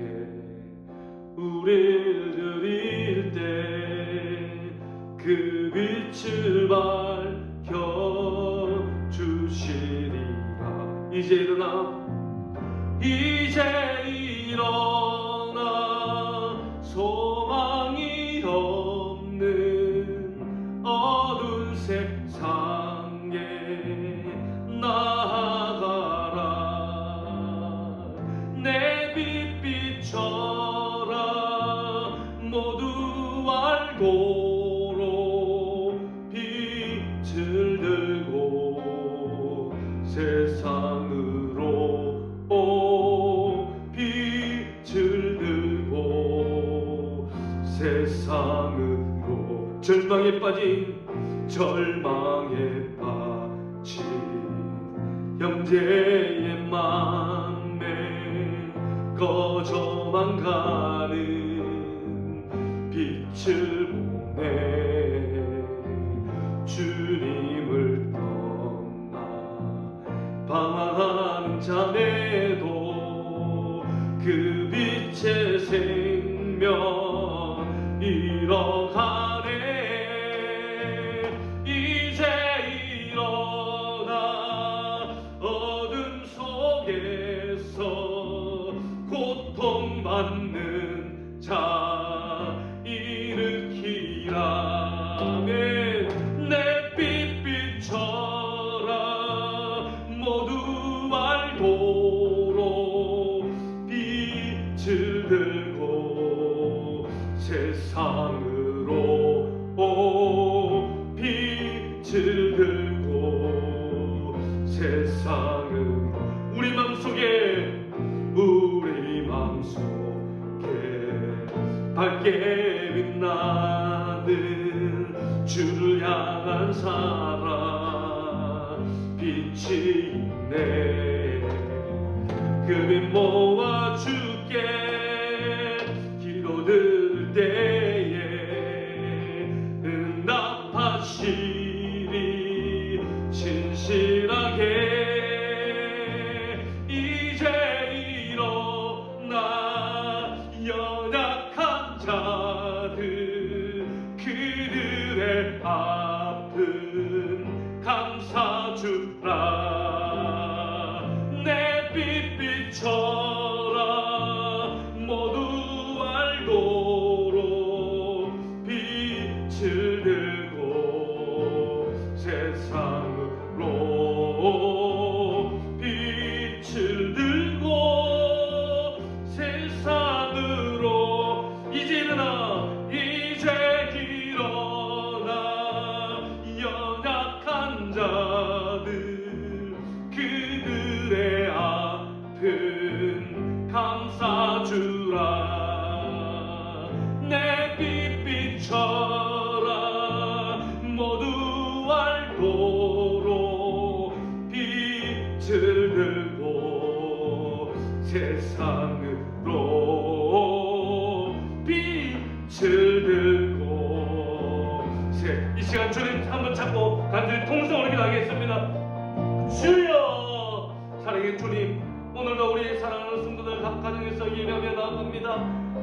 우릴 드릴 때 그 빛을 밝혀 주시리라. 이제 일어나 소망이 없는 어두운 세상에 나아가라. 내 빛 비춰라. 모두 알고로 빛을 들고 세상으로 빛을 들고 세상으로 절망에 빠진 형제의 맘에 꺼져만 가는 빛을 보내. 주님을 떠나 방황하는 자네도 그 빛의 생명 잃어가네. 이제 일어나 어둠 속에서 고통받는 자 일으키라. 내 빛 비춰라. 모두 알도록 빛을 들고 세상으로 빛을 들고 세상을 우리 맘속에 밝게 빛나는 주를 향한 사랑 빛이 있네. 그 빛 모아 주께 기도들 때에 응답하시리. 신실하게 이제 일어나 연약한 자들 그들의 아픔 감싸주라. 내 빛 비춰라. 모두 알도록 빛을 들고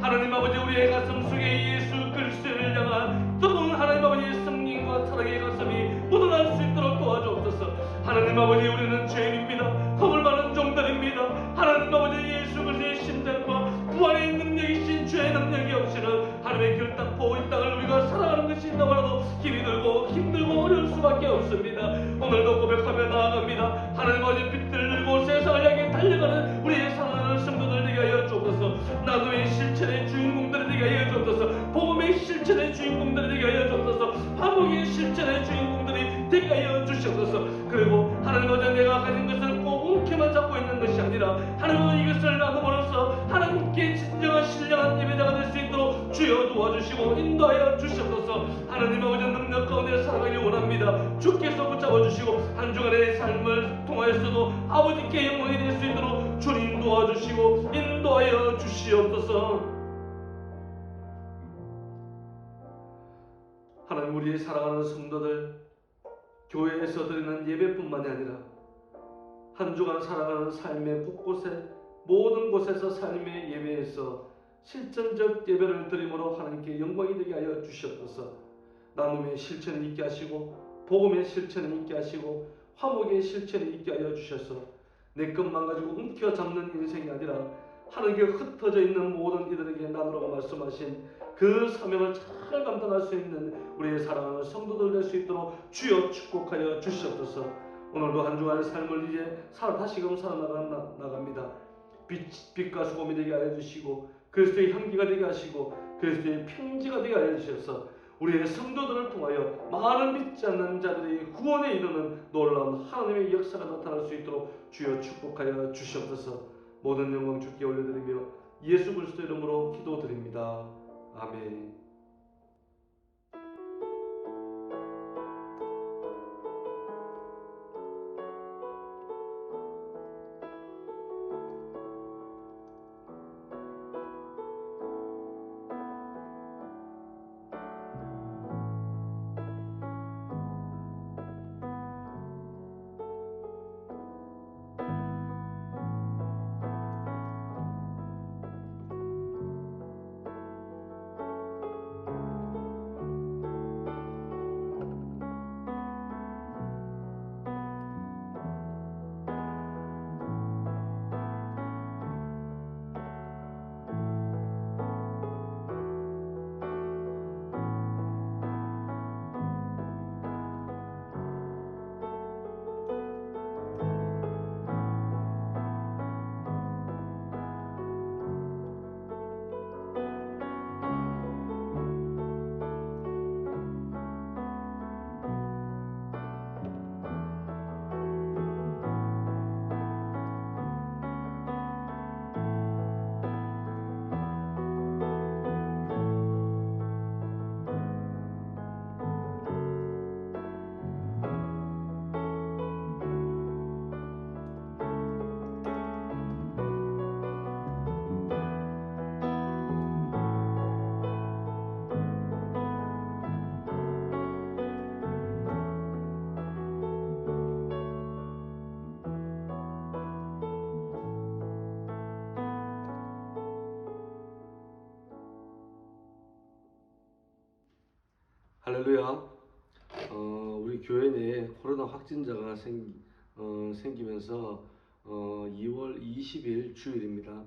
하나님 아버지 우리의 가슴 속에 예수 그리스도를 향한 뜨거운 하나님 아버지의 성령과 사랑의 가슴이 묻어날 수 있도록 도와주옵소서. 하나님 아버지 우리는 죄인입니다. 허물 많은 종들입니다. 하나님 아버지 예수 그리스도의 심장과 부활의 능력이신 주의 능력이 없이는 하나님의 결단코 이 땅을 우리가 살아가는 것이 있다고 하도 힘이 들고 힘들고 어려울 수밖에 없습니다. 오늘도 고백하며 나아갑니다. 하나님 아버지 빛들고 세상을 향해 달려가는 우리의 사랑하는 성도들 되게 하여 주옵소서. 나눔의 실천의 주인공들이 되게 하여 주옵소서. 복음의 실천의 주인공들이 되게 하여 주옵소서. 화목의 실천의 주인공들이 되게 하여 주시옵소서. 그리고 하나님 아버지 내가 가진 것을 꼭 웅켜만 잡고 있는 것이 아니라 하나님 아버지 이것을 나눔으로써 하나님께 진정한 신령한 예배자가 될 수 있도록 주여 도와주시고 인도하여 주시옵소서. 하나님 아버지 능력 가운데 살아가기 원합니다. 주께서 붙잡아 주시고 한 주간의 삶을 통하여서도 아버지께 영광이 될 수 있도록 주님 도와주시고 인도하여 주시옵소서. 하나님 우리의 사랑하는 성도들 교회에서 드리는 예배뿐만이 아니라 한 주간 살아가는 삶의 곳곳에 모든 곳에서 삶의 예배에서 실전적 예배를 드림으로 하나님께 영광이 되게 하여 주시옵소서. 나눔의 실천이 있게 하시고 복음의 실천이 있게 하시고 화목의 실천이 있게 하여 주셔서 내 것만 가지고 움켜잡는 인생이 아니라 하나님께 흩어져 있는 모든 이들에게 나누라고 말씀하신 그 사명을 잘 감당할 수 있는 우리의 사랑하는 성도들 될 수 있도록 주여 축복하여 주시옵소서. 오늘도 한 주간의 삶을 이제 다시금 살아나갑니다. 빛과 소금이 되게 하여 주시고 그리스도의 향기가 되게 하시고 그리스도의 평지가 되게 하여 주셔서 우리의 성도들을 통하여 많은 믿지 않는 자들이 구원에 이르는 놀라운 하나님의 역사가 나타날 수 있도록 주여 축복하여 주시옵소서. 모든 영광 주께 올려드리며 예수 그리스도 이름으로 기도드립니다. 아멘. 할렐루야. 우리 교회 내에 코로나 확진자가 생기면서 2월 20일 주일입니다.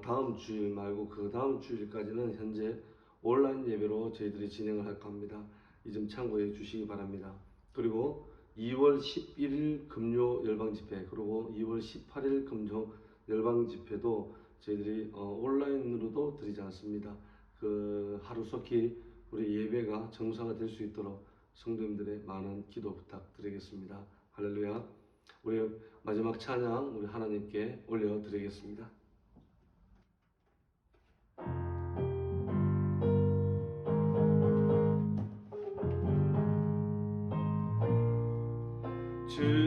다음 주일 말고 그 다음 주일까지는 현재 온라인 예배로 저희들이 진행을 할까 합니다. 이 점 참고해 주시기 바랍니다. 그리고 2월 11일 금요 열방 집회 그리고 2월 18일 금요 열방 집회도 저희들이 온라인으로도 드리지 않습니다. 그 하루속히 우리 예배가 정상화될 수 있도록 성도님들의 많은 기도 부탁드리겠습니다. 할렐루야. 우리 마지막 찬양 우리 하나님께 올려드리겠습니다.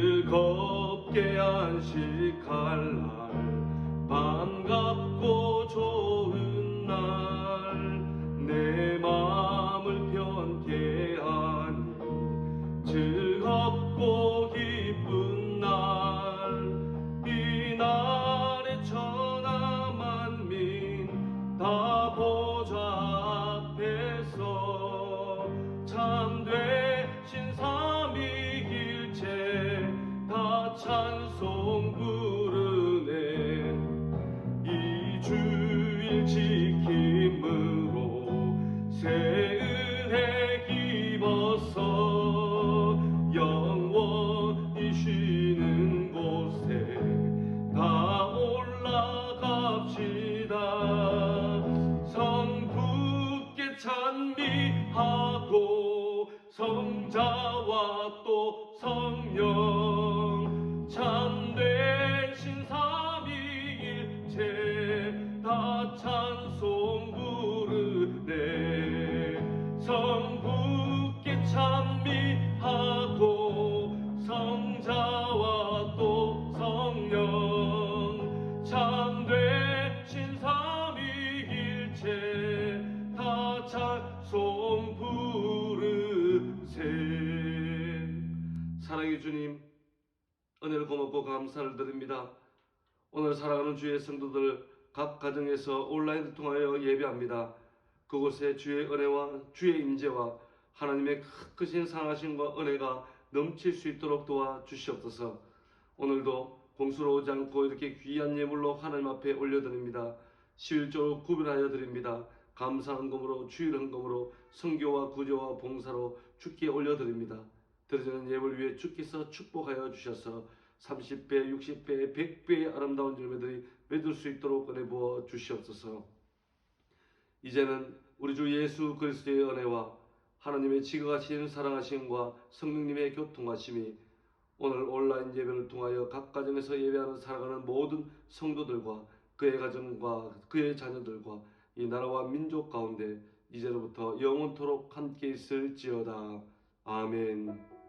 즐겁게 안식할 날 반갑고 좋은 날 내 마음을 편케 하니 즐겁고 기쁜 날 이 날에 천하 만민 다 보좌 앞에서 참되신 삼위일체 다 찬송 부르네. 이 주일 지킴으로 새 은혜 입어서 영원히 쉬는 곳에 다 올라갑시다. 성부께 찬미하고 성자와 또 성령 참되신 삼위일체 다 찬송 부르네. 성부께 찬미하고 성자와 또 성령 참되신 삼위일체 다 찬송 부르세. 사랑의 주님, 은혜를 고맙고 감사를 드립니다. 오늘 사랑하는 주의 성도들 각 가정에서 온라인을 통하여 예배합니다. 그곳에 주의 은혜와 주의 임재와 하나님의 크신 상하심과 은혜가 넘칠 수 있도록 도와주시옵소서. 오늘도 공수로우지 않고 이렇게 귀한 예물로 하나님 앞에 올려드립니다. 11조로 구별하여 드립니다. 감사한 금으로 주일 헌금으로 선교와 구조와 봉사로 주께 올려드립니다. 드려지는 예물 위에 주께서 축복하여 주셔서 30배, 60배, 100배의 아름다운 열매들이 맺을 수 있도록 은혜 부어 주시옵소서. 이제는 우리 주 예수 그리스도의 은혜와 하나님의 지극하신 사랑하심과 성령님의 교통하심이 오늘 온라인 예배를 통하여 각 가정에서 예배하는 살아가는 모든 성도들과 그의 가정과 그의 자녀들과 이 나라와 민족 가운데 이제로부터 영원토록 함께 있을지어다. 아멘.